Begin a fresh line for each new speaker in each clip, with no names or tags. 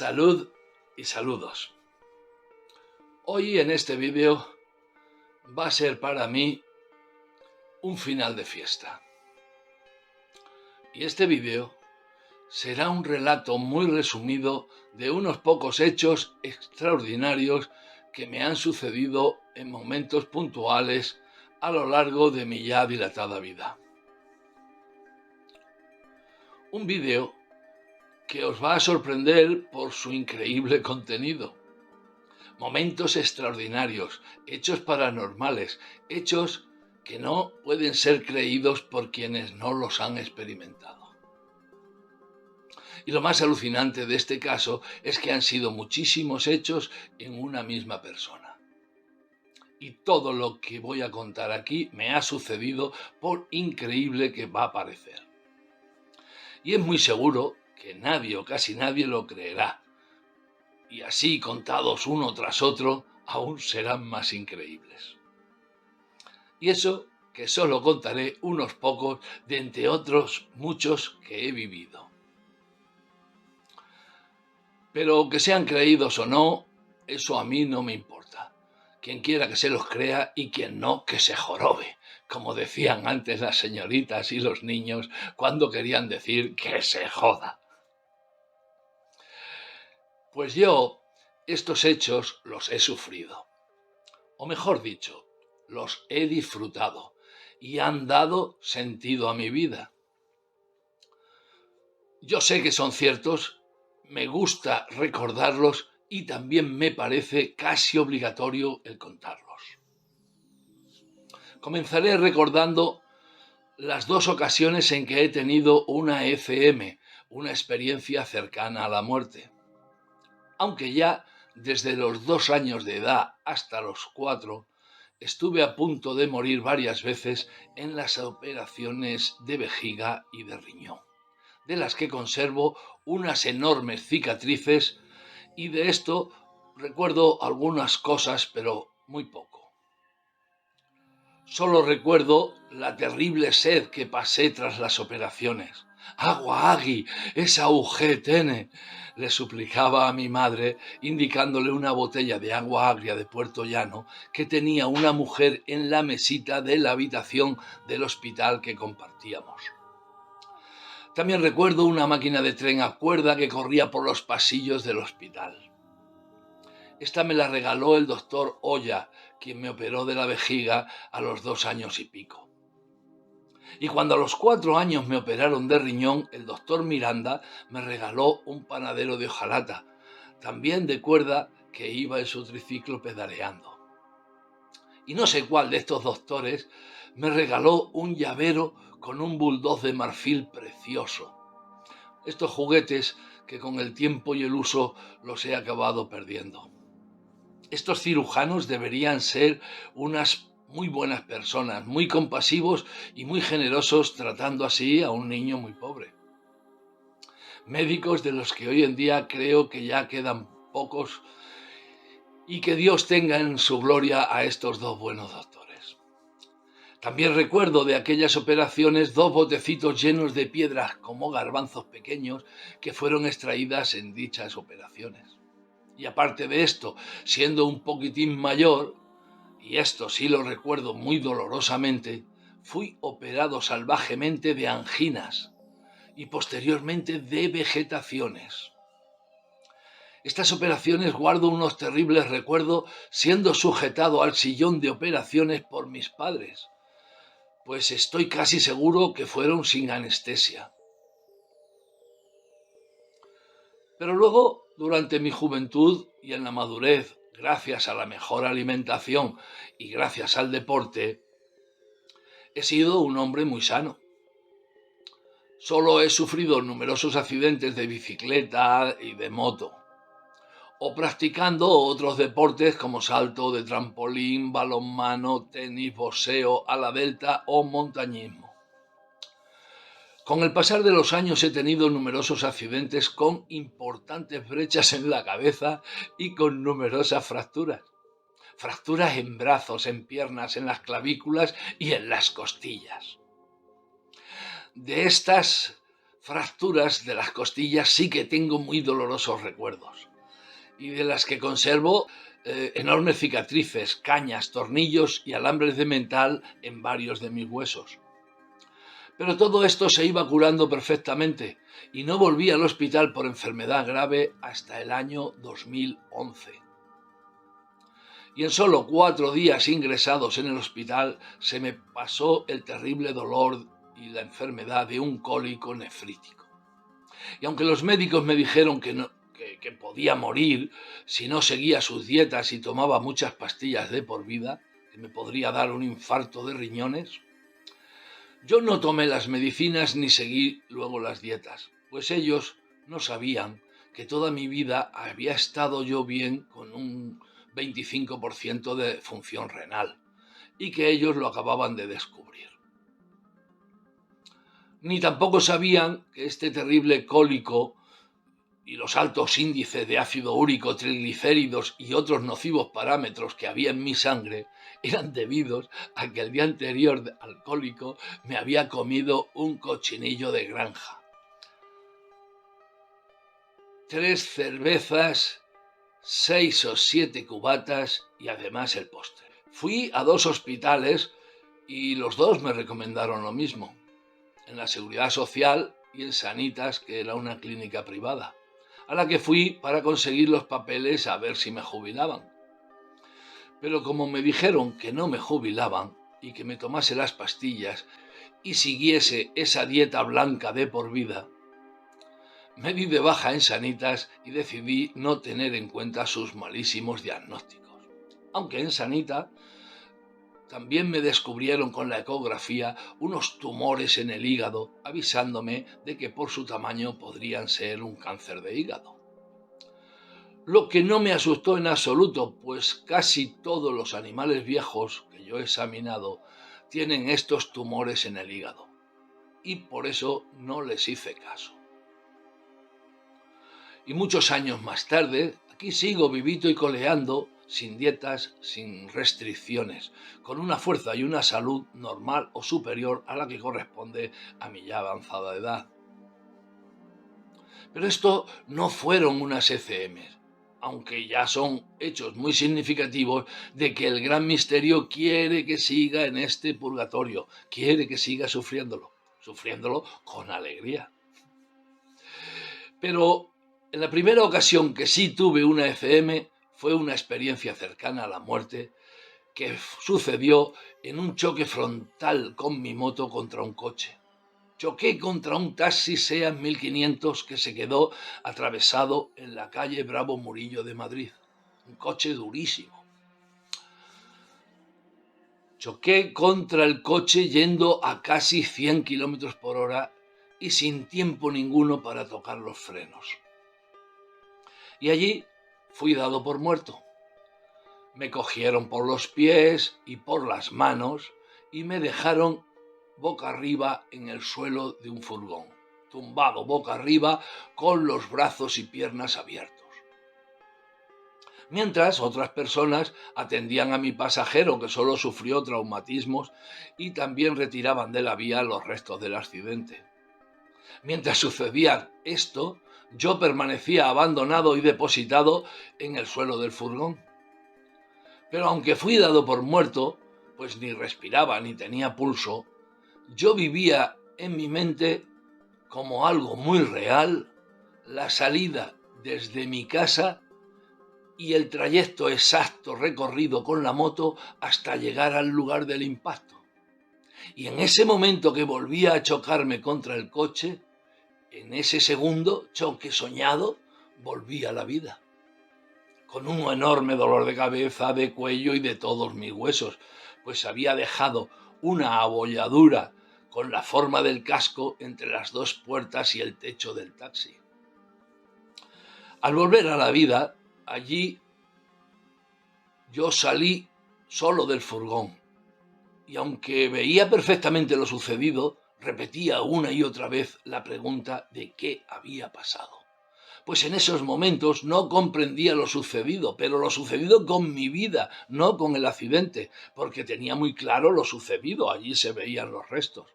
Salud y saludos. Hoy en este vídeo va a ser para mí un final de fiesta. Y este vídeo será un relato muy resumido de unos pocos hechos extraordinarios que me han sucedido en momentos puntuales a lo largo de mi ya dilatada vida. Un vídeo que os va a sorprender por su increíble contenido. Momentos extraordinarios, hechos paranormales, hechos que no pueden ser creídos por quienes no los han experimentado. Y lo más alucinante de este caso es que han sido muchísimos hechos en una misma persona. Y todo lo que voy a contar aquí me ha sucedido, por increíble que va a parecer. Y es muy seguro que nadie o casi nadie lo creerá. Y así, contados uno tras otro, aún serán más increíbles. Y eso que solo contaré unos pocos de entre otros muchos que he vivido. Pero que sean creídos o no, eso a mí no me importa. Quien quiera que se los crea y quien no, que se jorobe, como decían antes las señoritas y los niños cuando querían decir que se joda. Pues yo estos hechos los he sufrido, o mejor dicho, los he disfrutado y han dado sentido a mi vida. Yo sé que son ciertos, me gusta recordarlos y también me parece casi obligatorio el contarlos. Comenzaré recordando las dos ocasiones en que he tenido una ECM, una experiencia cercana a la muerte. Aunque ya desde los 2 años de edad hasta los 4, estuve a punto de morir varias veces en las operaciones de vejiga y de riñón, de las que conservo unas enormes cicatrices, y de esto recuerdo algunas cosas, pero muy poco. Solo recuerdo la terrible sed que pasé tras las operaciones. «Agua, Agui, esa UG le suplicaba a mi madre, indicándole una botella de agua agria de Puerto Llano que tenía una mujer en la mesita de la habitación del hospital que compartíamos. También recuerdo una máquina de tren a cuerda que corría por los pasillos del hospital. Esta me la regaló el doctor Oya, quien me operó de la vejiga a los 2 años y pico. Y cuando a los 4 años me operaron de riñón, el doctor Miranda me regaló un panadero de hojalata, también de cuerda, que iba en su triciclo pedaleando. Y no sé cuál de estos doctores me regaló un llavero con un bulldog de marfil precioso. Estos juguetes que con el tiempo y el uso los he acabado perdiendo. Estos cirujanos deberían ser unas muy buenas personas, muy compasivos y muy generosos, tratando así a un niño muy pobre. Médicos de los que hoy en día creo que ya quedan pocos, y que Dios tenga en su gloria a estos 2 buenos doctores. También recuerdo de aquellas operaciones 2 botecitos llenos de piedras como garbanzos pequeños que fueron extraídas en dichas operaciones. Y aparte de esto, siendo un poquitín mayor, y esto sí lo recuerdo muy dolorosamente, fui operado salvajemente de anginas y posteriormente de vegetaciones. Estas operaciones guardo unos terribles recuerdos, siendo sujetado al sillón de operaciones por mis padres, pues estoy casi seguro que fueron sin anestesia. Pero luego, durante mi juventud y en la madurez, gracias a la mejor alimentación y gracias al deporte, he sido un hombre muy sano. Solo he sufrido numerosos accidentes de bicicleta y de moto, o practicando otros deportes como salto de trampolín, balonmano, tenis, boxeo, ala delta o montañismo. Con el pasar de los años he tenido numerosos accidentes con importantes brechas en la cabeza y con numerosas fracturas. Fracturas en brazos, en piernas, en las clavículas y en las costillas. De estas fracturas de las costillas sí que tengo muy dolorosos recuerdos, y de las que conservo enormes cicatrices, cañas, tornillos y alambres de metal en varios de mis huesos. Pero todo esto se iba curando perfectamente y no volví al hospital por enfermedad grave hasta el año 2011. Y en solo 4 días ingresados en el hospital se me pasó el terrible dolor y la enfermedad de un cólico nefrítico. Y aunque los médicos me dijeron que podía morir si no seguía sus dietas y tomaba muchas pastillas de por vida, que me podría dar un infarto de riñones, yo no tomé las medicinas ni seguí luego las dietas, pues ellos no sabían que toda mi vida había estado yo bien con un 25% de función renal y que ellos lo acababan de descubrir. Ni tampoco sabían que este terrible cólico y los altos índices de ácido úrico, triglicéridos y otros nocivos parámetros que había en mi sangre eran debidos a que el día anterior al cólico me había comido un cochinillo de granja. 3 cervezas, 6 o 7 cubatas y además el postre. Fui a 2 hospitales y los 2 me recomendaron lo mismo. En la Seguridad Social y en Sanitas, que era una clínica privada, a la que fui para conseguir los papeles a ver si me jubilaban. Pero como me dijeron que no me jubilaban y que me tomase las pastillas y siguiese esa dieta blanca de por vida, me di de baja en Sanitas y decidí no tener en cuenta sus malísimos diagnósticos. Aunque en Sanita también me descubrieron con la ecografía unos tumores en el hígado, avisándome de que por su tamaño podrían ser un cáncer de hígado. Lo que no me asustó en absoluto, pues casi todos los animales viejos que yo he examinado tienen estos tumores en el hígado, y por eso no les hice caso. Y muchos años más tarde, aquí sigo vivito y coleando, sin dietas, sin restricciones, con una fuerza y una salud normal o superior a la que corresponde a mi ya avanzada edad. Pero esto no fueron unas ECM, aunque ya son hechos muy significativos de que el gran misterio quiere que siga en este purgatorio, quiere que siga sufriéndolo con alegría. Pero en la primera ocasión que sí tuve una ECM fue una experiencia cercana a la muerte que sucedió en un choque frontal con mi moto contra un coche. Choqué contra un taxi Seat 1500 que se quedó atravesado en la calle Bravo Murillo de Madrid. Un coche durísimo. Choqué contra el coche yendo a casi 100 kilómetros por hora y sin tiempo ninguno para tocar los frenos. Y allí fui dado por muerto. Me cogieron por los pies y por las manos y me dejaron boca arriba en el suelo de un furgón, tumbado boca arriba con los brazos y piernas abiertos. Mientras otras personas atendían a mi pasajero que solo sufrió traumatismos y también retiraban de la vía los restos del accidente. Mientras sucedía esto, yo permanecía abandonado y depositado en el suelo del furgón. Pero aunque fui dado por muerto, pues ni respiraba ni tenía pulso, yo vivía en mi mente como algo muy real la salida desde mi casa y el trayecto exacto recorrido con la moto hasta llegar al lugar del impacto. Y en ese momento que volvía a chocarme contra el coche, en ese segundo choque soñado, volví a la vida. Con un enorme dolor de cabeza, de cuello y de todos mis huesos, pues había dejado una abolladura con la forma del casco entre las 2 puertas y el techo del taxi. Al volver a la vida, allí yo salí solo del furgón y aunque veía perfectamente lo sucedido, repetía una y otra vez la pregunta de qué había pasado. Pues en esos momentos no comprendía lo sucedido, pero lo sucedido con mi vida, no con el accidente, porque tenía muy claro lo sucedido, allí se veían los restos.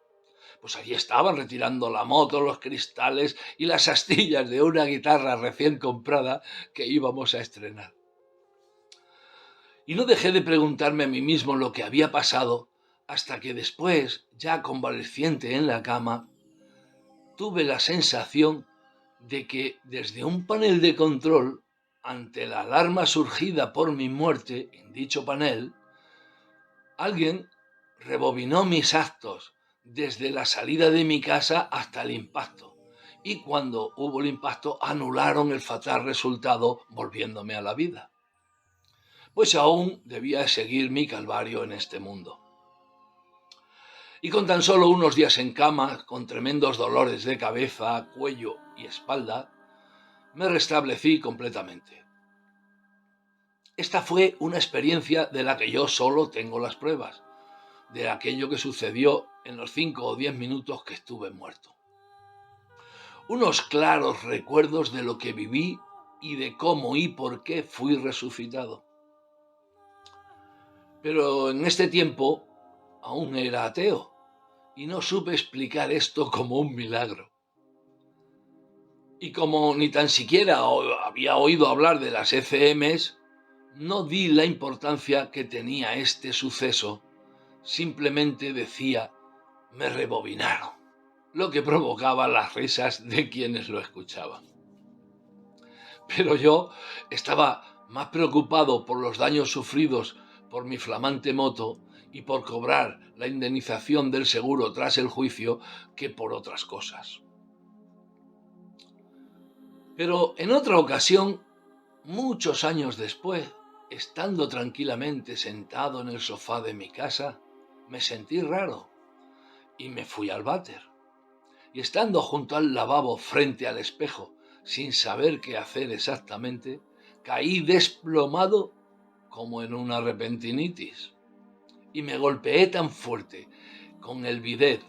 Pues allí estaban retirando la moto, los cristales y las astillas de una guitarra recién comprada que íbamos a estrenar. Y no dejé de preguntarme a mí mismo lo que había pasado hasta que después, ya convaleciente en la cama, tuve la sensación de que desde un panel de control, ante la alarma surgida por mi muerte en dicho panel, alguien rebobinó mis actos desde la salida de mi casa hasta el impacto. Y cuando hubo el impacto, anularon el fatal resultado volviéndome a la vida. Pues aún debía seguir mi calvario en este mundo. Y con tan solo unos días en cama, con tremendos dolores de cabeza, cuello y espalda, me restablecí completamente. Esta fue una experiencia de la que yo solo tengo las pruebas, de aquello que sucedió en los 5 o 10 minutos que estuve muerto. Unos claros recuerdos de lo que viví y de cómo y por qué fui resucitado. Pero en este tiempo aún era ateo y no supe explicar esto como un milagro. Y como ni tan siquiera había oído hablar de las ECMs, no di la importancia que tenía este suceso. Simplemente decía, me rebobinaron, lo que provocaba las risas de quienes lo escuchaban. Pero yo estaba más preocupado por los daños sufridos por mi flamante moto y por cobrar la indemnización del seguro tras el juicio que por otras cosas. Pero en otra ocasión, muchos años después, estando tranquilamente sentado en el sofá de mi casa, me sentí raro y me fui al váter. Y estando junto al lavabo frente al espejo, sin saber qué hacer exactamente, caí desplomado como en una repentinitis. Y me golpeé tan fuerte con el bidet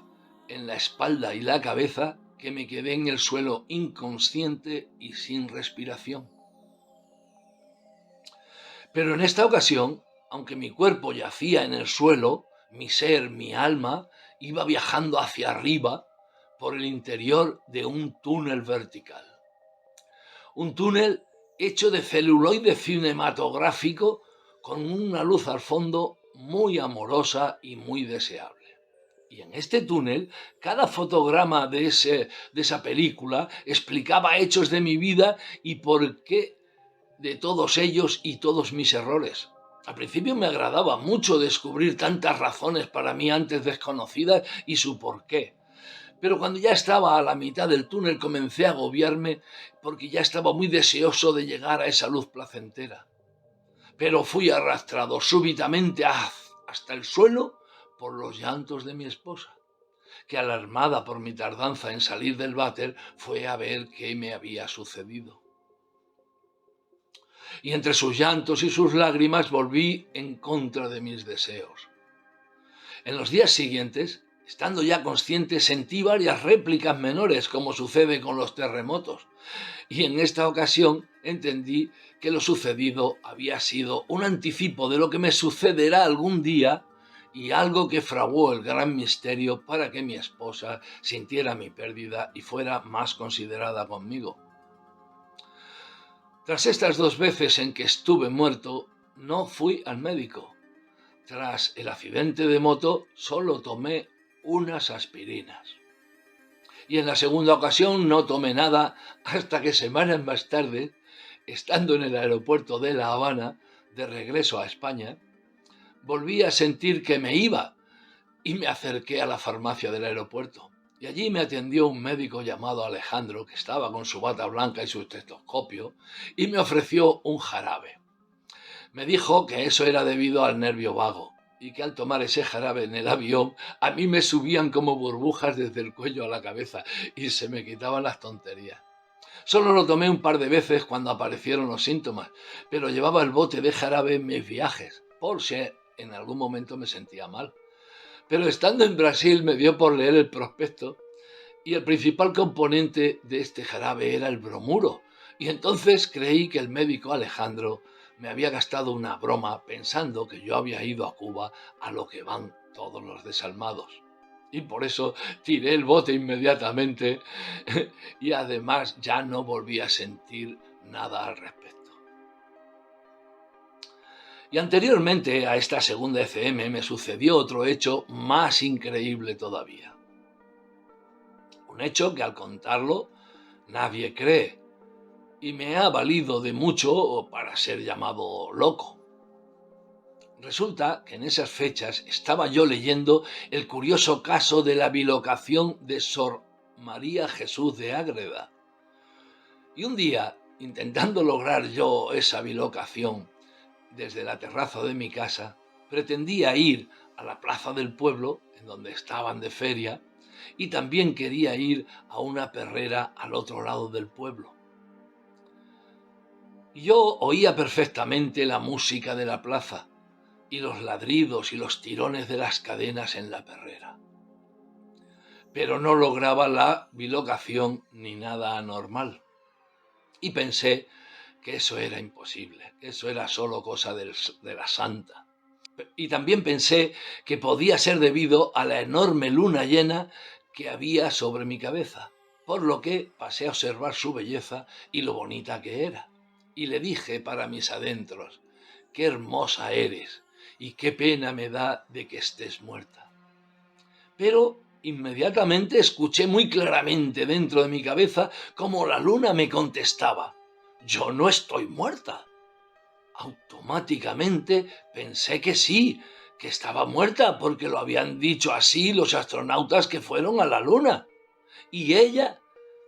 en la espalda y la cabeza que me quedé en el suelo inconsciente y sin respiración. Pero en esta ocasión, aunque mi cuerpo yacía en el suelo, mi ser, mi alma, iba viajando hacia arriba por el interior de un túnel vertical. Un túnel hecho de celuloide cinematográfico con una luz al fondo muy amorosa y muy deseable. Y en este túnel, cada fotograma de esa película explicaba hechos de mi vida y por qué de todos ellos y todos mis errores. Al principio me agradaba mucho descubrir tantas razones para mí antes desconocidas y su porqué. Pero cuando ya estaba a la mitad del túnel comencé a agobiarme porque ya estaba muy deseoso de llegar a esa luz placentera. Pero fui arrastrado súbitamente hasta el suelo por los llantos de mi esposa, que alarmada por mi tardanza en salir del váter fue a ver qué me había sucedido. Y entre sus llantos y sus lágrimas volví en contra de mis deseos. En los días siguientes, estando ya consciente, sentí varias réplicas menores, como sucede con los terremotos. Y en esta ocasión entendí que lo sucedido había sido un anticipo de lo que me sucederá algún día y algo que fraguó el gran misterio para que mi esposa sintiera mi pérdida y fuera más considerada conmigo. Tras estas 2 veces en que estuve muerto, no fui al médico. Tras el accidente de moto, solo tomé unas aspirinas. Y en la segunda ocasión no tomé nada hasta que semanas más tarde, estando en el aeropuerto de La Habana, de regreso a España, volví a sentir que me iba y me acerqué a la farmacia del aeropuerto. Y allí me atendió un médico llamado Alejandro, que estaba con su bata blanca y su estetoscopio, y me ofreció un jarabe. Me dijo que eso era debido al nervio vago, y que al tomar ese jarabe en el avión, a mí me subían como burbujas desde el cuello a la cabeza, y se me quitaban las tonterías. Solo lo tomé un par de veces cuando aparecieron los síntomas, pero llevaba el bote de jarabe en mis viajes, por si en algún momento me sentía mal. Pero estando en Brasil me dio por leer el prospecto y el principal componente de este jarabe era el bromuro. Y entonces creí que el médico Alejandro me había gastado una broma pensando que yo había ido a Cuba a lo que van todos los desalmados. y por eso tiré el bote inmediatamente y además ya no volví a sentir nada al respecto. Y anteriormente a esta segunda ECM me sucedió otro hecho más increíble todavía. Un hecho que al contarlo nadie cree y me ha valido de mucho para ser llamado loco. Resulta que en esas fechas estaba yo leyendo el curioso caso de la bilocación de Sor María Jesús de Ágreda. Y un día, intentando lograr yo esa bilocación desde la terraza de mi casa, pretendía ir a la plaza del pueblo, en donde estaban de feria, y también quería ir a una perrera al otro lado del pueblo. Yo oía perfectamente la música de la plaza y los ladridos y los tirones de las cadenas en la perrera, pero no lograba la bilocación ni nada anormal. Y pensé que eso era imposible, que eso era solo cosa de la santa. Y también pensé que podía ser debido a la enorme luna llena que había sobre mi cabeza, por lo que pasé a observar su belleza y lo bonita que era. Y le dije para mis adentros: qué hermosa eres y qué pena me da de que estés muerta. Pero inmediatamente escuché muy claramente dentro de mi cabeza cómo la luna me contestaba: yo no estoy muerta. Automáticamente pensé que sí, que estaba muerta, porque lo habían dicho así los astronautas que fueron a la luna. Y ella,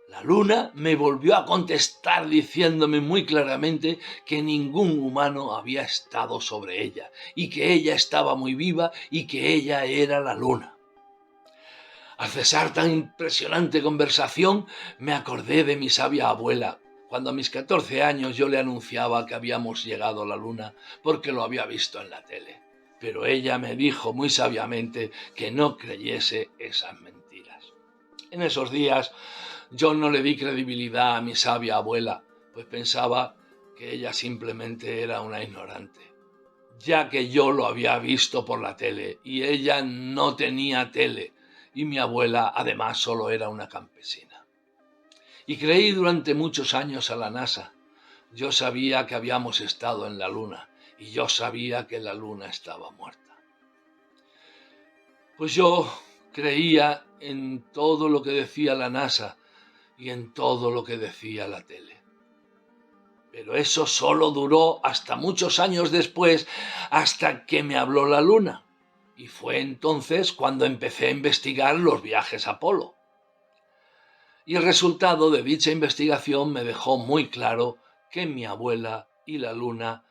la luna, me volvió a contestar diciéndome muy claramente que ningún humano había estado sobre ella, y que ella estaba muy viva y que ella era la luna. Al cesar tan impresionante conversación, me acordé de mi sabia abuela, cuando a mis 14 años yo le anunciaba que habíamos llegado a la luna porque lo había visto en la tele. Pero ella me dijo muy sabiamente que no creyese esas mentiras. En esos días yo no le di credibilidad a mi sabia abuela, pues pensaba que ella simplemente era una ignorante, ya que yo lo había visto por la tele y ella no tenía tele, y mi abuela además solo era una campesina. Y creí durante muchos años a la NASA. Yo sabía que habíamos estado en la luna y yo sabía que la luna estaba muerta. Pues yo creía en todo lo que decía la NASA y en todo lo que decía la tele. Pero eso solo duró hasta muchos años después, hasta que me habló la luna. Y fue entonces cuando empecé a investigar los viajes Apolo. Y el resultado de dicha investigación me dejó muy claro que mi abuela y la luna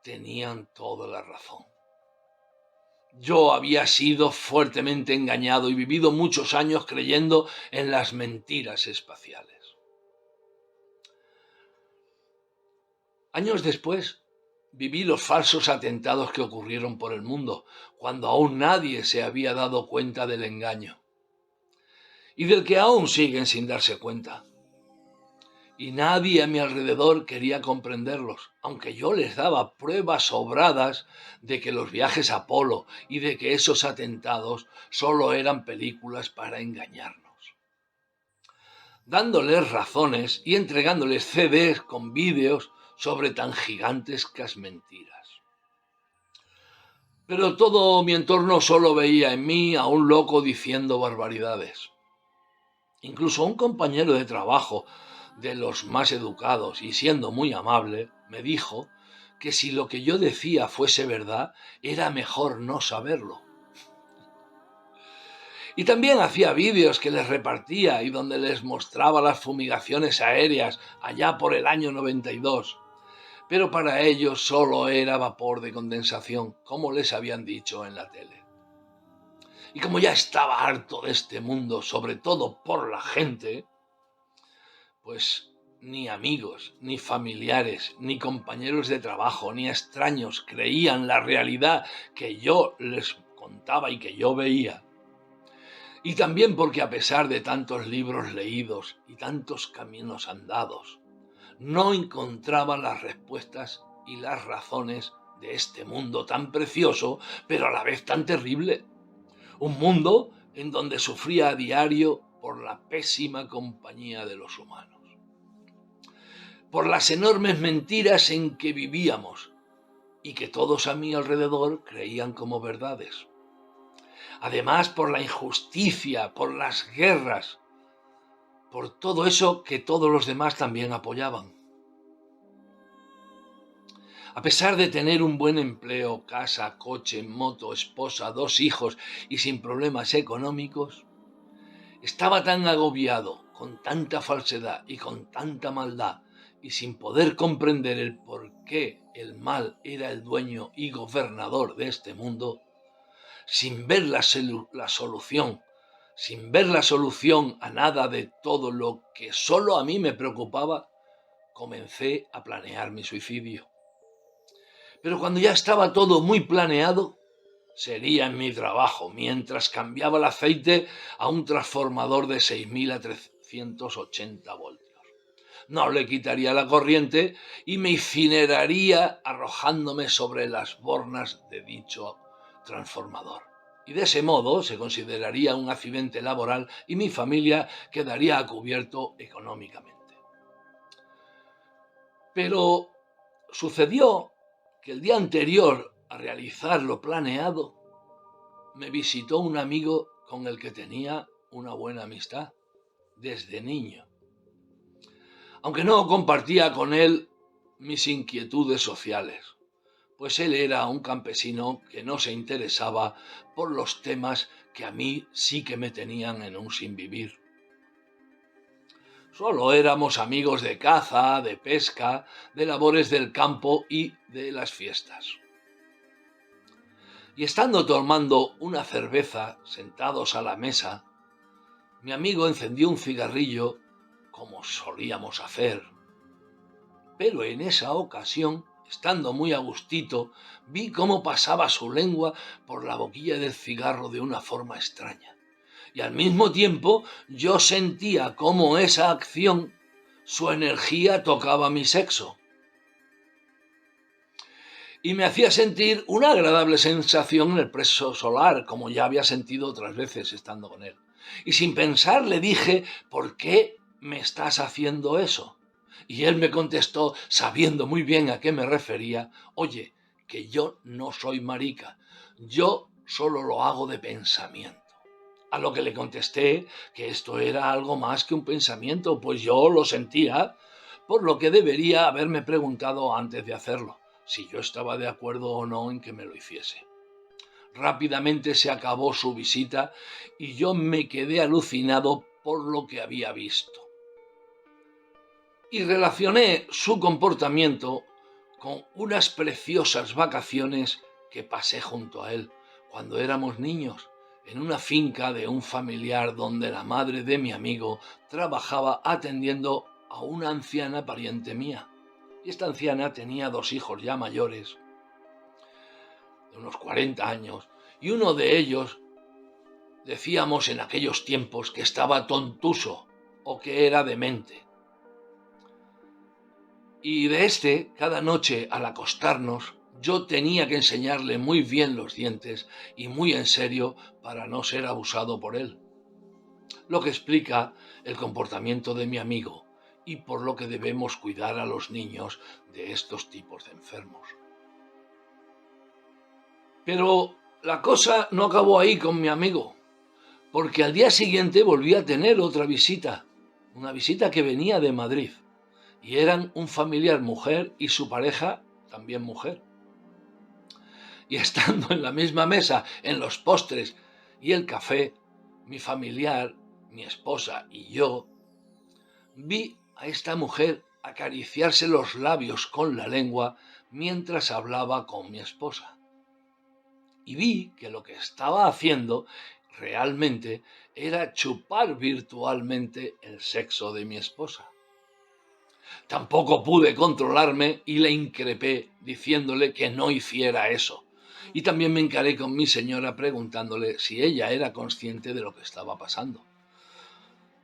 tenían toda la razón. Yo había sido fuertemente engañado y vivido muchos años creyendo en las mentiras espaciales. Años después, viví los falsos atentados que ocurrieron por el mundo, cuando aún nadie se había dado cuenta del engaño, y del que aún siguen sin darse cuenta. Y nadie a mi alrededor quería comprenderlos, aunque yo les daba pruebas sobradas de que los viajes a Apolo y de que esos atentados solo eran películas para engañarnos. Dándoles razones y entregándoles CDs con vídeos sobre tan gigantescas mentiras. Pero todo mi entorno solo veía en mí a un loco diciendo barbaridades. Incluso un compañero de trabajo, de los más educados y siendo muy amable, me dijo que si lo que yo decía fuese verdad, era mejor no saberlo. Y también hacía vídeos que les repartía y donde les mostraba las fumigaciones aéreas allá por el año 92. Pero para ellos solo era vapor de condensación, como les habían dicho en la tele. Y como ya estaba harto de este mundo, sobre todo por la gente, pues ni amigos, ni familiares, ni compañeros de trabajo, ni extraños creían la realidad que yo les contaba y que yo veía. Y también porque a pesar de tantos libros leídos y tantos caminos andados, no encontraba las respuestas y las razones de este mundo tan precioso, pero a la vez tan terrible. Un mundo en donde sufría a diario por la pésima compañía de los humanos, por las enormes mentiras en que vivíamos y que todos a mi alrededor creían como verdades. Además, por la injusticia, por las guerras, por todo eso que todos los demás también apoyaban. A pesar de tener un buen empleo, casa, coche, moto, esposa, 2 hijos y sin problemas económicos, estaba tan agobiado con tanta falsedad y con tanta maldad y sin poder comprender el por qué el mal era el dueño y gobernador de este mundo, sin ver la solución, sin ver la solución a nada de todo lo que solo a mí me preocupaba, comencé a planear mi suicidio. Pero cuando ya estaba todo muy planeado, sería en mi trabajo, mientras cambiaba el aceite a un transformador de 6.000 a 380 voltios. No le quitaría la corriente y me incineraría arrojándome sobre las bornas de dicho transformador. Y de ese modo se consideraría un accidente laboral y mi familia quedaría a cubierto económicamente. Pero sucedió que el día anterior a realizar lo planeado, me visitó un amigo con el que tenía una buena amistad desde niño, aunque no compartía con él mis inquietudes sociales, pues él era un campesino que no se interesaba por los temas que a mí sí que me tenían en un sinvivir. Solo éramos amigos de caza, de pesca, de labores del campo y de las fiestas. Y estando tomando una cerveza, sentados a la mesa, mi amigo encendió un cigarrillo como solíamos hacer. Pero en esa ocasión, estando muy a gustito, vi cómo pasaba su lengua por la boquilla del cigarro de una forma extraña. Y al mismo tiempo yo sentía cómo esa acción, su energía tocaba mi sexo. Y me hacía sentir una agradable sensación en el plexo solar, como ya había sentido otras veces estando con él. Y sin pensar le dije, ¿por qué me estás haciendo eso? Y él me contestó, sabiendo muy bien a qué me refería, oye, que yo no soy marica, yo solo lo hago de pensamiento. A lo que le contesté que esto era algo más que un pensamiento, pues yo lo sentía, por lo que debería haberme preguntado antes de hacerlo, si yo estaba de acuerdo o no en que me lo hiciese. Rápidamente se acabó su visita y yo me quedé alucinado por lo que había visto. Y relacioné su comportamiento con unas preciosas vacaciones que pasé junto a él cuando éramos niños, en una finca de un familiar donde la madre de mi amigo trabajaba atendiendo a una anciana pariente mía. Y esta anciana tenía 2 hijos ya mayores, de unos 40 años, y uno de ellos, decíamos en aquellos tiempos, que estaba tontuso o que era demente. Y de este, cada noche al acostarnos, yo tenía que enseñarle muy bien los dientes y muy en serio para no ser abusado por él. Lo que explica el comportamiento de mi amigo y por lo que debemos cuidar a los niños de estos tipos de enfermos. Pero la cosa no acabó ahí con mi amigo, porque al día siguiente volví a tener otra visita, una visita que venía de Madrid. Y eran un familiar mujer y su pareja también mujer. Y estando en la misma mesa, en los postres y el café, mi familiar, mi esposa y yo, vi a esta mujer acariciarse los labios con la lengua mientras hablaba con mi esposa. Y vi que lo que estaba haciendo realmente era chupar virtualmente el sexo de mi esposa. Tampoco pude controlarme y le increpé diciéndole que no hiciera eso. Y también me encaré con mi señora preguntándole si ella era consciente de lo que estaba pasando.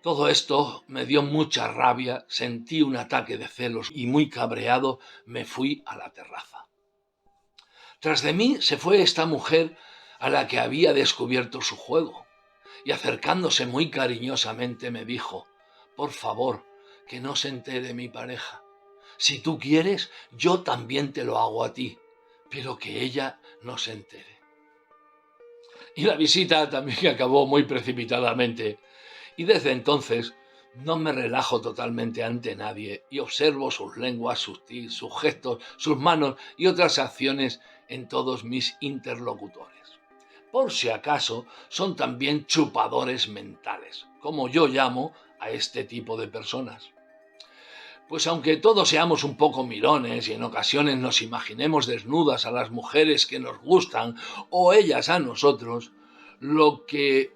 Todo esto me dio mucha rabia, sentí un ataque de celos y muy cabreado me fui a la terraza. Tras de mí se fue esta mujer a la que había descubierto su juego y acercándose muy cariñosamente me dijo: «Por favor, que no se entere mi pareja. Si tú quieres, yo también te lo hago a ti, pero que ella no se entere». Y la visita también acabó muy precipitadamente, y desde entonces no me relajo totalmente ante nadie y observo sus lenguas, sus gestos, sus manos y otras acciones en todos mis interlocutores. Por si acaso son también chupadores mentales, como yo llamo a este tipo de personas. Pues aunque todos seamos un poco mirones y en ocasiones nos imaginemos desnudas a las mujeres que nos gustan o ellas a nosotros, lo que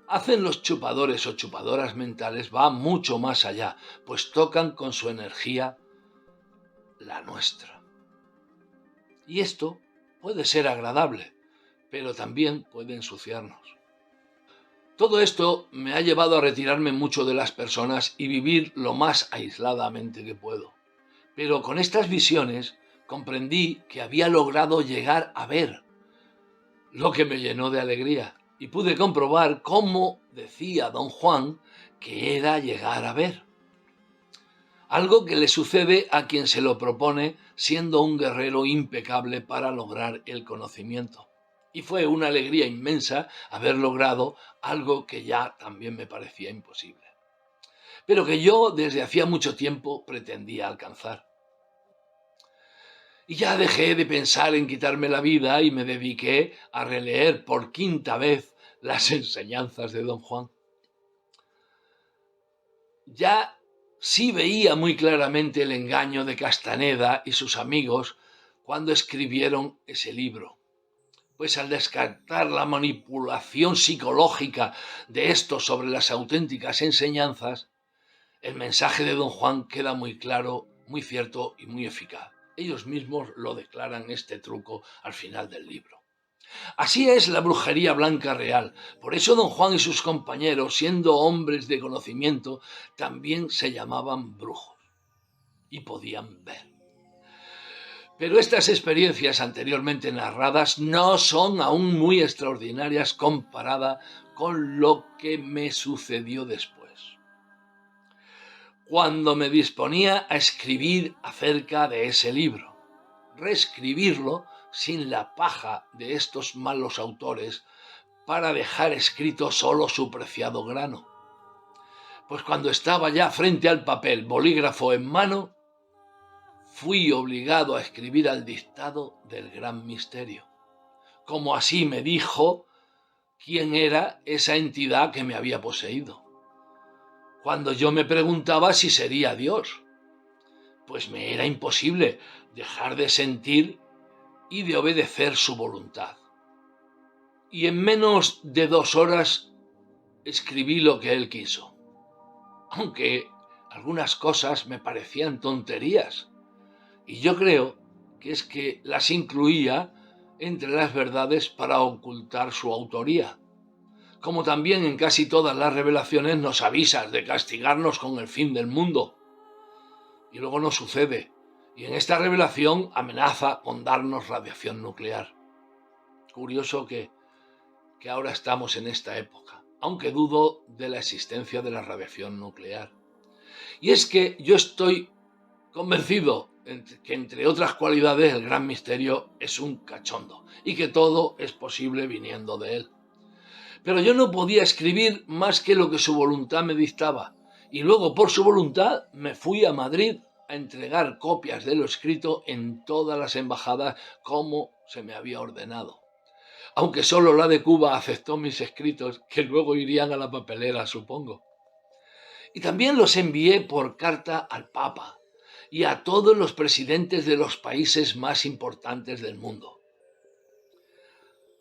hacen los chupadores o chupadoras mentales va mucho más allá, pues tocan con su energía la nuestra. Y esto puede ser agradable, pero también puede ensuciarnos. Todo esto me ha llevado a retirarme mucho de las personas y vivir lo más aisladamente que puedo. Pero con estas visiones comprendí que había logrado llegar a ver, lo que me llenó de alegría, y pude comprobar cómo decía don Juan que era llegar a ver. Algo que le sucede a quien se lo propone siendo un guerrero impecable para lograr el conocimiento. Y fue una alegría inmensa haber logrado algo que ya también me parecía imposible, pero que yo desde hacía mucho tiempo pretendía alcanzar. Y ya dejé de pensar en quitarme la vida y me dediqué a releer por quinta vez las enseñanzas de don Juan. Ya sí veía muy claramente el engaño de Castaneda y sus amigos cuando escribieron ese libro. Pues al descartar la manipulación psicológica de estos sobre las auténticas enseñanzas, el mensaje de don Juan queda muy claro, muy cierto y muy eficaz. Ellos mismos lo declaran este truco al final del libro. Así es la brujería blanca real. Por eso don Juan y sus compañeros, siendo hombres de conocimiento, también se llamaban brujos y podían ver. Pero estas experiencias anteriormente narradas no son aún muy extraordinarias comparada con lo que me sucedió después. Cuando me disponía a escribir acerca de ese libro, reescribirlo sin la paja de estos malos autores para dejar escrito solo su preciado grano. Pues cuando estaba ya frente al papel, bolígrafo en mano, fui obligado a escribir al dictado del gran misterio, como así me dijo quién era esa entidad que me había poseído. Cuando yo me preguntaba si sería Dios, pues me era imposible dejar de sentir y de obedecer su voluntad. Y en menos de 2 horas escribí lo que él quiso, aunque algunas cosas me parecían tonterías, y yo creo que es que las incluía entre las verdades para ocultar su autoría. Como también en casi todas las revelaciones nos avisas de castigarnos con el fin del mundo. Y luego no sucede. Y en esta revelación amenaza con darnos radiación nuclear. Curioso que ahora estamos en esta época, aunque dudo de la existencia de la radiación nuclear. Y es que yo estoy convencido que, entre otras cualidades, el gran misterio es un cachondo y que todo es posible viniendo de él. Pero yo no podía escribir más que lo que su voluntad me dictaba, y luego por su voluntad me fui a Madrid a entregar copias de lo escrito en todas las embajadas como se me había ordenado. Aunque solo la de Cuba aceptó mis escritos, que luego irían a la papelera, supongo. Y también los envié por carta al Papa y a todos los presidentes de los países más importantes del mundo.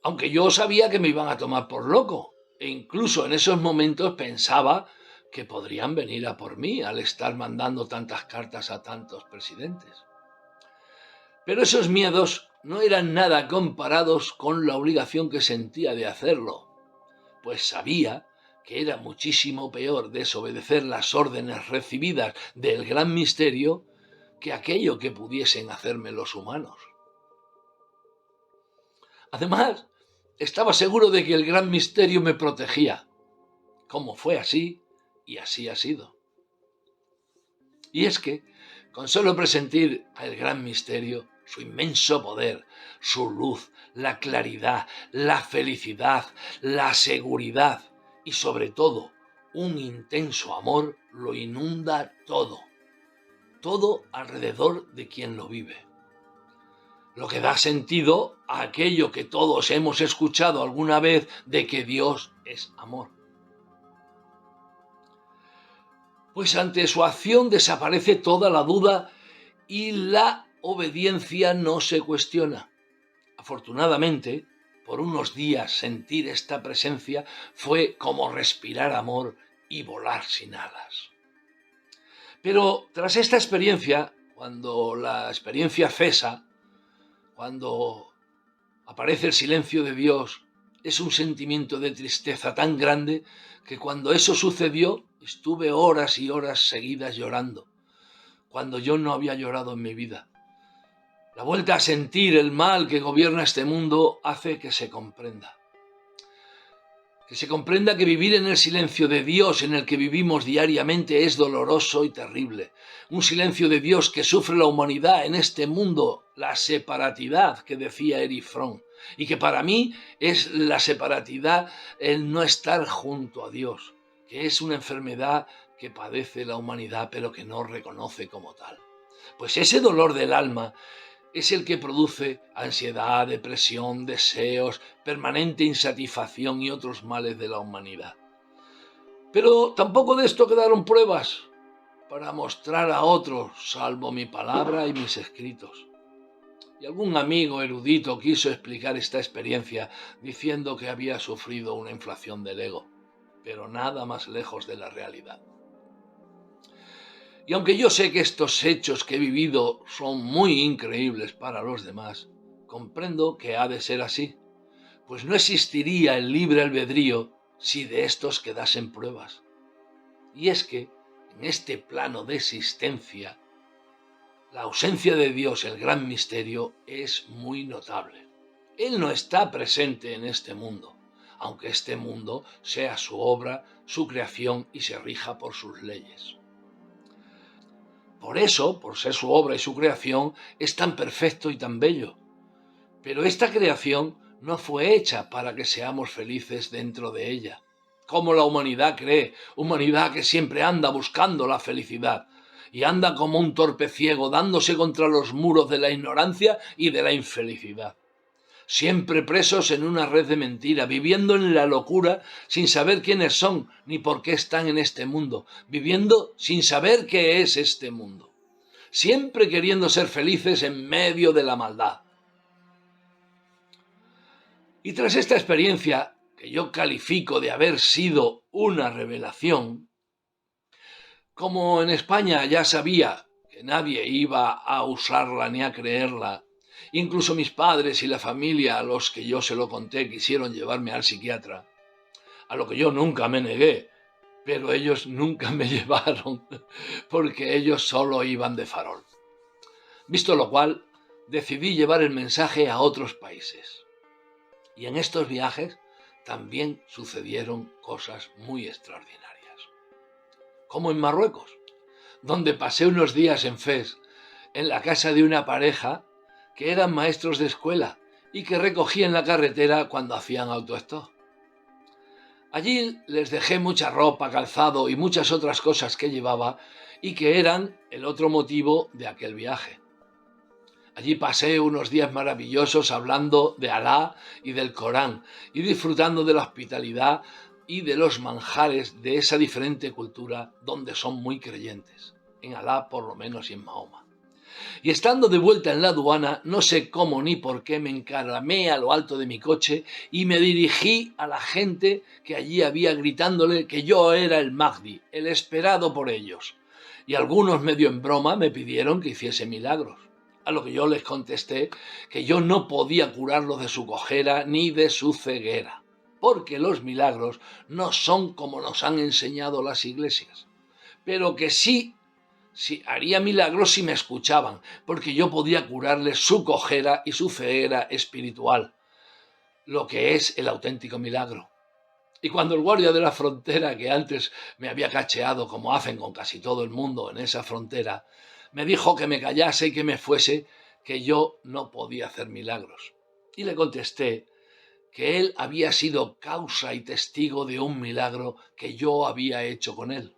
Aunque yo sabía que me iban a tomar por loco, e incluso en esos momentos pensaba que podrían venir a por mí al estar mandando tantas cartas a tantos presidentes. Pero esos miedos no eran nada comparados con la obligación que sentía de hacerlo, pues sabía que era muchísimo peor desobedecer las órdenes recibidas del gran misterio que aquello que pudiesen hacerme los humanos. Además, estaba seguro de que el gran misterio me protegía, como fue así y así ha sido. Y es que, con solo presentir el gran misterio, su inmenso poder, su luz, la claridad, la felicidad, la seguridad y sobre todo un intenso amor lo inunda todo, todo alrededor de quien lo vive. Lo que da sentido a aquello que todos hemos escuchado alguna vez de que Dios es amor. Pues ante su acción desaparece toda la duda y la obediencia no se cuestiona. Afortunadamente, por unos días sentir esta presencia fue como respirar amor y volar sin alas. Pero tras esta experiencia, cuando la experiencia cesa, cuando aparece el silencio de Dios, es un sentimiento de tristeza tan grande que cuando eso sucedió estuve horas y horas seguidas llorando, cuando yo no había llorado en mi vida. La vuelta a sentir el mal que gobierna este mundo hace que se comprenda. Que se comprenda que vivir en el silencio de Dios en el que vivimos diariamente es doloroso y terrible. Un silencio de Dios que sufre la humanidad en este mundo, la separatidad que decía Erich Fromm. Y que para mí es la separatidad el no estar junto a Dios, que es una enfermedad que padece la humanidad pero que no reconoce como tal. Pues ese dolor del alma es el que produce ansiedad, depresión, deseos, permanente insatisfacción y otros males de la humanidad. Pero tampoco de esto quedaron pruebas para mostrar a otros, salvo mi palabra y mis escritos. Y algún amigo erudito quiso explicar esta experiencia diciendo que había sufrido una inflación del ego, pero nada más lejos de la realidad. Y aunque yo sé que estos hechos que he vivido son muy increíbles para los demás, comprendo que ha de ser así, pues no existiría el libre albedrío si de estos quedasen pruebas. Y es que, en este plano de existencia, la ausencia de Dios, el gran misterio, es muy notable. Él no está presente en este mundo, aunque este mundo sea su obra, su creación y se rija por sus leyes. Por eso, por ser su obra y su creación, es tan perfecto y tan bello. Pero esta creación no fue hecha para que seamos felices dentro de ella, como la humanidad cree, humanidad que siempre anda buscando la felicidad y anda como un torpe ciego dándose contra los muros de la ignorancia y de la infelicidad. Siempre presos en una red de mentira, viviendo en la locura sin saber quiénes son ni por qué están en este mundo, viviendo sin saber qué es este mundo, siempre queriendo ser felices en medio de la maldad. Y tras esta experiencia, que yo califico de haber sido una revelación, como en España ya sabía que nadie iba a usarla ni a creerla, incluso mis padres y la familia a los que yo se lo conté quisieron llevarme al psiquiatra, a lo que yo nunca me negué, pero ellos nunca me llevaron porque ellos solo iban de farol. Visto lo cual, decidí llevar el mensaje a otros países. Y en estos viajes también sucedieron cosas muy extraordinarias. Como en Marruecos, donde pasé unos días en Fez, en la casa de una pareja que eran maestros de escuela y que recogí en la carretera cuando hacían autoestop. Allí les dejé mucha ropa, calzado y muchas otras cosas que llevaba y que eran el otro motivo de aquel viaje. Allí pasé unos días maravillosos hablando de Alá y del Corán y disfrutando de la hospitalidad y de los manjares de esa diferente cultura donde son muy creyentes, en Alá por lo menos y en Mahoma. Y estando de vuelta en la aduana, no sé cómo ni por qué me encaramé a lo alto de mi coche y me dirigí a la gente que allí había gritándole que yo era el Mahdi, el esperado por ellos. Y algunos medio en broma me pidieron que hiciese milagros. A lo que yo les contesté que yo no podía curarlos de su cojera ni de su ceguera, porque los milagros no son como nos han enseñado las iglesias, pero que sí haría milagros si me escuchaban, porque yo podía curarles su cojera y su ceguera espiritual, lo que es el auténtico milagro. Y cuando el guardia de la frontera, que antes me había cacheado como hacen con casi todo el mundo en esa frontera, me dijo que me callase y que me fuese, que yo no podía hacer milagros. Y le contesté que él había sido causa y testigo de un milagro que yo había hecho con él.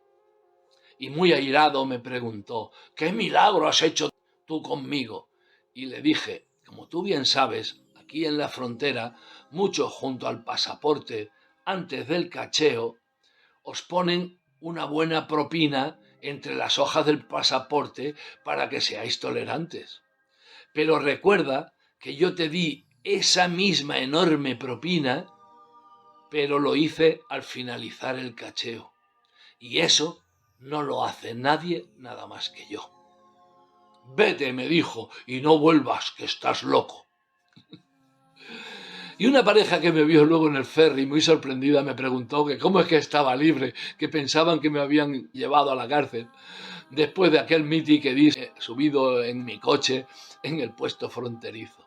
Y muy airado me preguntó: ¿qué milagro has hecho tú conmigo? Y le dije: como tú bien sabes, aquí en la frontera, muchos junto al pasaporte, antes del cacheo, os ponen una buena propina entre las hojas del pasaporte para que seáis tolerantes. Pero recuerda que yo te di esa misma enorme propina, pero lo hice al finalizar el cacheo. Y eso no lo hace nadie nada más que yo. Vete, me dijo, y no vuelvas, que estás loco. Y una pareja que me vio luego en el ferry, muy sorprendida, me preguntó que cómo es que estaba libre, que pensaban que me habían llevado a la cárcel, después de aquel mitin que di subido en mi coche en el puesto fronterizo.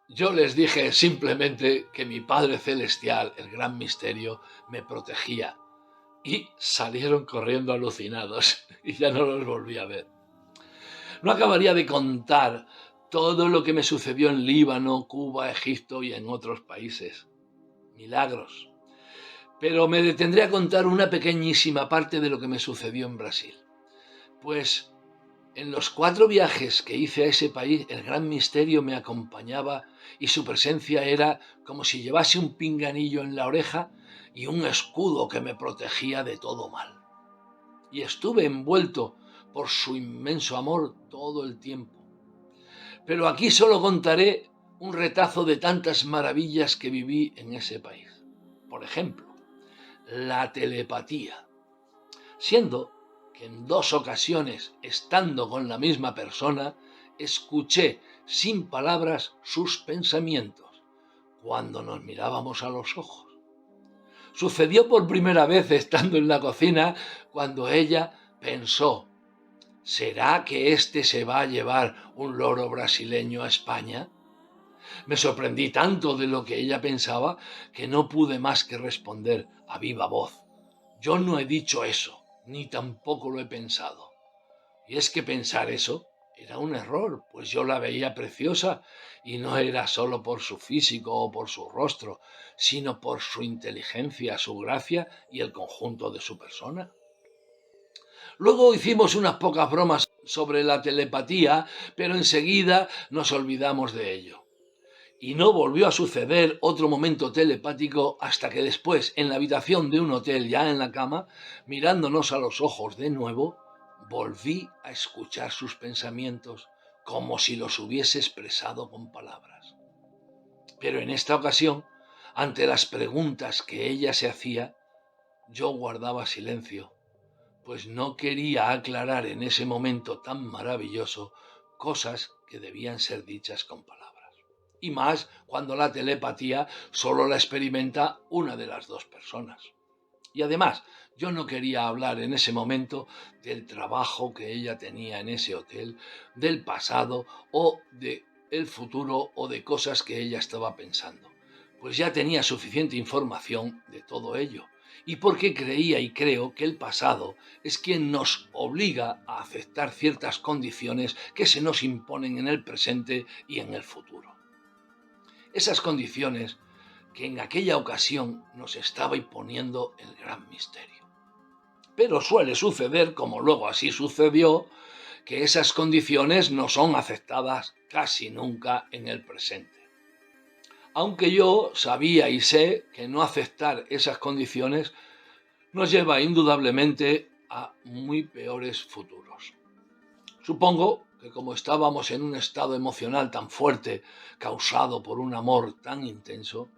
Yo les dije simplemente que mi Padre Celestial, el gran misterio, me protegía. Y salieron corriendo alucinados y ya no los volví a ver. No acabaría de contar todo lo que me sucedió en Líbano, Cuba, Egipto y en otros países. Milagros. Pero me detendré a contar una pequeñísima parte de lo que me sucedió en Brasil. Pues en los 4 viajes que hice a ese país, el gran misterio me acompañaba y su presencia era como si llevase un pinganillo en la oreja y un escudo que me protegía de todo mal. Y estuve envuelto por su inmenso amor todo el tiempo. Pero aquí solo contaré un retazo de tantas maravillas que viví en ese país. Por ejemplo, la telepatía. Siendo que en 2 ocasiones, estando con la misma persona, escuché sin palabras sus pensamientos cuando nos mirábamos a los ojos. Sucedió por primera vez estando en la cocina cuando ella pensó: ¿será que este se va a llevar un loro brasileño a España? Me sorprendí tanto de lo que ella pensaba que no pude más que responder a viva voz: yo no he dicho eso, ni tampoco lo he pensado. Y es que pensar eso era un error, pues yo la veía preciosa y no era solo por su físico o por su rostro, sino por su inteligencia, su gracia y el conjunto de su persona. Luego hicimos unas pocas bromas sobre la telepatía, pero enseguida nos olvidamos de ello. Y no volvió a suceder otro momento telepático hasta que después, en la habitación de un hotel, ya en la cama, mirándonos a los ojos de nuevo, volví a escuchar sus pensamientos como si los hubiese expresado con palabras. Pero en esta ocasión, ante las preguntas que ella se hacía, yo guardaba silencio, pues no quería aclarar en ese momento tan maravilloso cosas que debían ser dichas con palabras. Y más cuando la telepatía solo la experimenta una de las 2 personas. Y además, yo no quería hablar en ese momento del trabajo que ella tenía en ese hotel, del pasado o del futuro o de cosas que ella estaba pensando. Pues ya tenía suficiente información de todo ello. Y porque creía y creo que el pasado es quien nos obliga a aceptar ciertas condiciones que se nos imponen en el presente y en el futuro. Esas condiciones que en aquella ocasión nos estaba imponiendo el gran misterio. Pero suele suceder, como luego así sucedió, que esas condiciones no son aceptadas casi nunca en el presente. Aunque yo sabía y sé que no aceptar esas condiciones nos lleva indudablemente a muy peores futuros. Supongo que como estábamos en un estado emocional tan fuerte, causado por un amor tan intenso,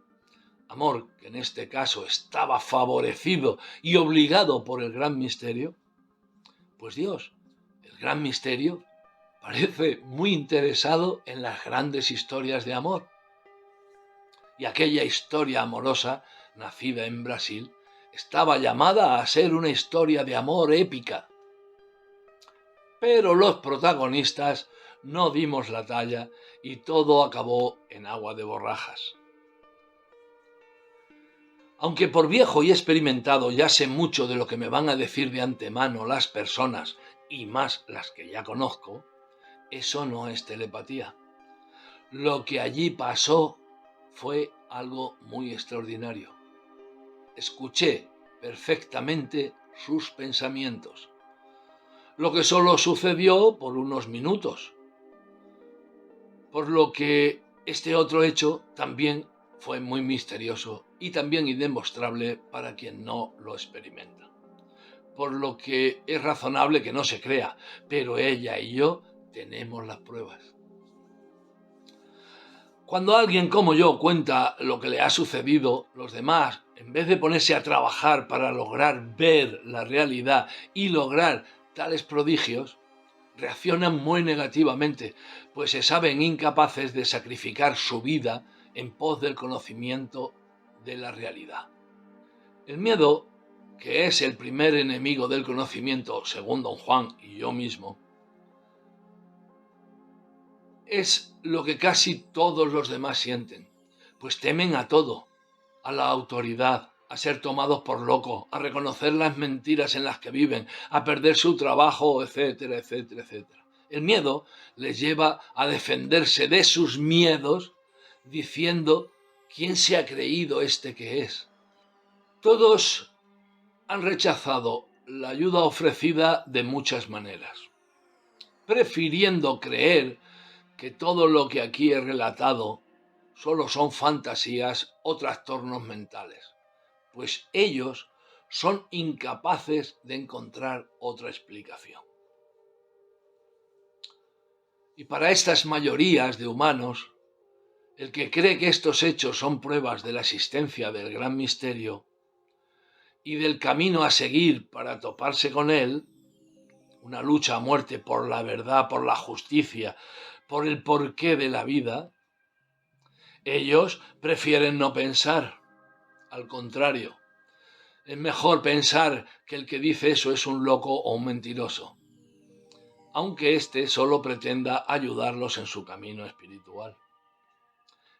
amor que en este caso estaba favorecido y obligado por el gran misterio, pues Dios, el gran misterio, parece muy interesado en las grandes historias de amor. Y aquella historia amorosa, nacida en Brasil, estaba llamada a ser una historia de amor épica. Pero los protagonistas no dimos la talla y todo acabó en agua de borrajas. Aunque por viejo y experimentado ya sé mucho de lo que me van a decir de antemano las personas, y más las que ya conozco, eso no es telepatía. Lo que allí pasó fue algo muy extraordinario. Escuché perfectamente sus pensamientos, lo que solo sucedió por unos minutos, por lo que este otro hecho también fue muy misterioso y también indemostrable para quien no lo experimenta. Por lo que es razonable que no se crea, pero ella y yo tenemos las pruebas. Cuando alguien como yo cuenta lo que le ha sucedido, los demás, en vez de ponerse a trabajar para lograr ver la realidad y lograr tales prodigios, reaccionan muy negativamente, pues se saben incapaces de sacrificar su vida en pos del conocimiento de la realidad. El miedo, que es el primer enemigo del conocimiento, según don Juan y yo mismo, es lo que casi todos los demás sienten, pues temen a todo, a la autoridad, a ser tomados por locos, a reconocer las mentiras en las que viven, a perder su trabajo, etcétera, etcétera, etcétera. El miedo les lleva a defenderse de sus miedos diciendo quién se ha creído este que es. Todos han rechazado la ayuda ofrecida de muchas maneras, prefiriendo creer que todo lo que aquí he relatado solo son fantasías o trastornos mentales, pues ellos son incapaces de encontrar otra explicación. Y para estas mayorías de humanos, el que cree que estos hechos son pruebas de la existencia del gran misterio y del camino a seguir para toparse con él, una lucha a muerte por la verdad, por la justicia, por el porqué de la vida, ellos prefieren no pensar. Al contrario, es mejor pensar que el que dice eso es un loco o un mentiroso, aunque éste solo pretenda ayudarlos en su camino espiritual.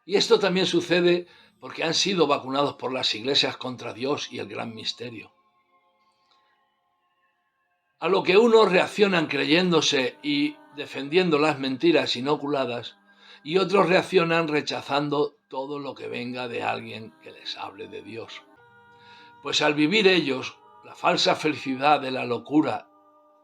Y esto también sucede porque han sido vacunados por las iglesias contra Dios y el gran misterio. A lo que unos reaccionan creyéndose y defendiendo las mentiras inoculadas, y otros reaccionan rechazando todo lo que venga de alguien que les hable de Dios. Pues al vivir ellos la falsa felicidad de la locura,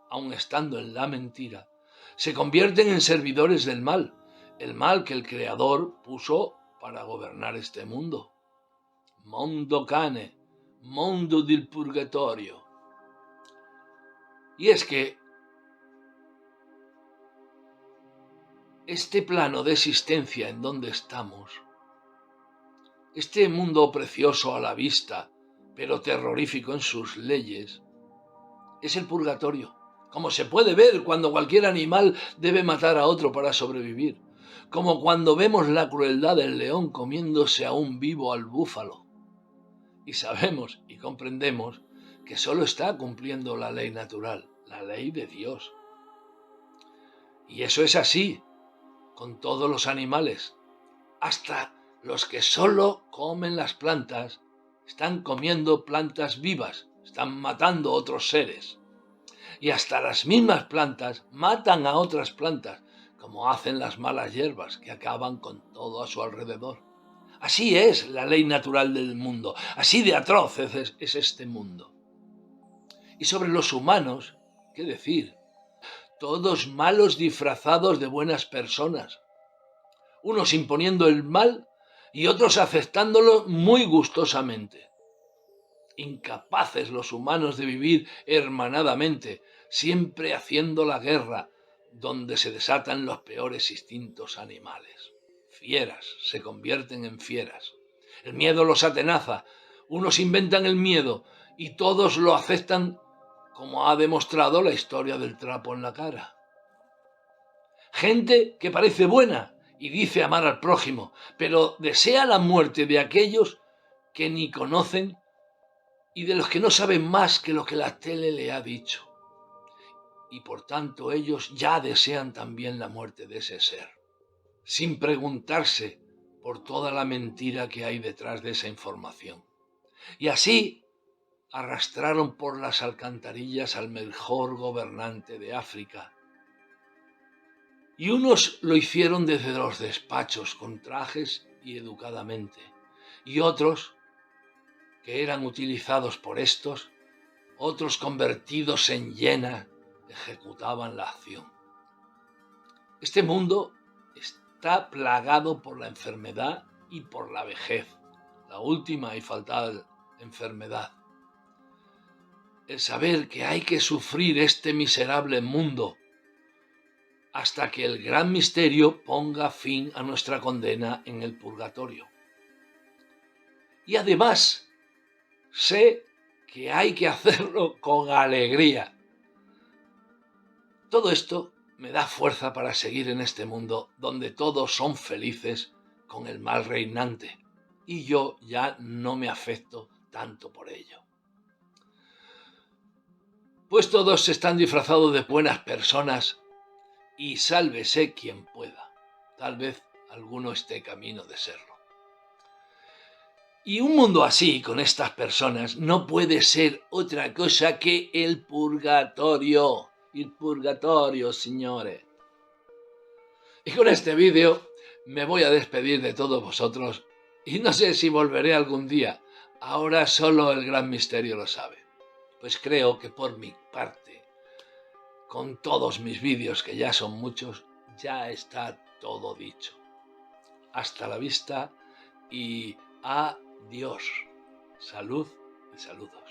aun estando en la mentira, se convierten en servidores del mal, el mal que el Creador puso para gobernar este mundo. Mondo cane, mondo del purgatorio. Y es que este plano de existencia en donde estamos, este mundo precioso a la vista, pero terrorífico en sus leyes, es el purgatorio, como se puede ver cuando cualquier animal debe matar a otro para sobrevivir, como cuando vemos la crueldad del león comiéndose aún vivo al búfalo. Y sabemos y comprendemos que solo está cumpliendo la ley natural, la ley de Dios. Y eso es así con todos los animales, hasta los que solo comen las plantas, están comiendo plantas vivas, están matando otros seres. Y hasta las mismas plantas matan a otras plantas, como hacen las malas hierbas que acaban con todo a su alrededor. Así es la ley natural del mundo, así de atroz es este mundo. Y sobre los humanos, ¿qué decir? Todos malos disfrazados de buenas personas, unos imponiendo el mal y otros aceptándolo muy gustosamente. Incapaces los humanos de vivir hermanadamente, siempre haciendo la guerra, donde se desatan los peores instintos animales. Fieras se convierten en fieras. El miedo los atenaza, unos inventan el miedo y todos lo aceptan, como ha demostrado la historia del trapo en la cara. Gente que parece buena y dice amar al prójimo, pero desea la muerte de aquellos que ni conocen y de los que no saben más que lo que la tele le ha dicho. Y por tanto ellos ya desean también la muerte de ese ser, sin preguntarse por toda la mentira que hay detrás de esa información. Y así arrastraron por las alcantarillas al mejor gobernante de África. Y unos lo hicieron desde los despachos, con trajes y educadamente. Y otros, que eran utilizados por estos, otros convertidos en hiena, ejecutaban la acción. Este mundo está plagado por la enfermedad y por la vejez, la última y fatal enfermedad. El saber que hay que sufrir este miserable mundo hasta que el gran misterio ponga fin a nuestra condena en el purgatorio. Y además, sé que hay que hacerlo con alegría. Todo esto me da fuerza para seguir en este mundo donde todos son felices con el mal reinante y yo ya no me afecto tanto por ello. Pues todos están disfrazados de buenas personas y sálvese quien pueda. Tal vez alguno esté camino de serlo. Y un mundo así, con estas personas, no puede ser otra cosa que el purgatorio. El purgatorio, señores. Y con este vídeo me voy a despedir de todos vosotros y no sé si volveré algún día. Ahora solo el gran misterio lo sabe. Pues creo que por mi parte, con todos mis vídeos, que ya son muchos, ya está todo dicho. Hasta la vista y adiós. Salud y saludos.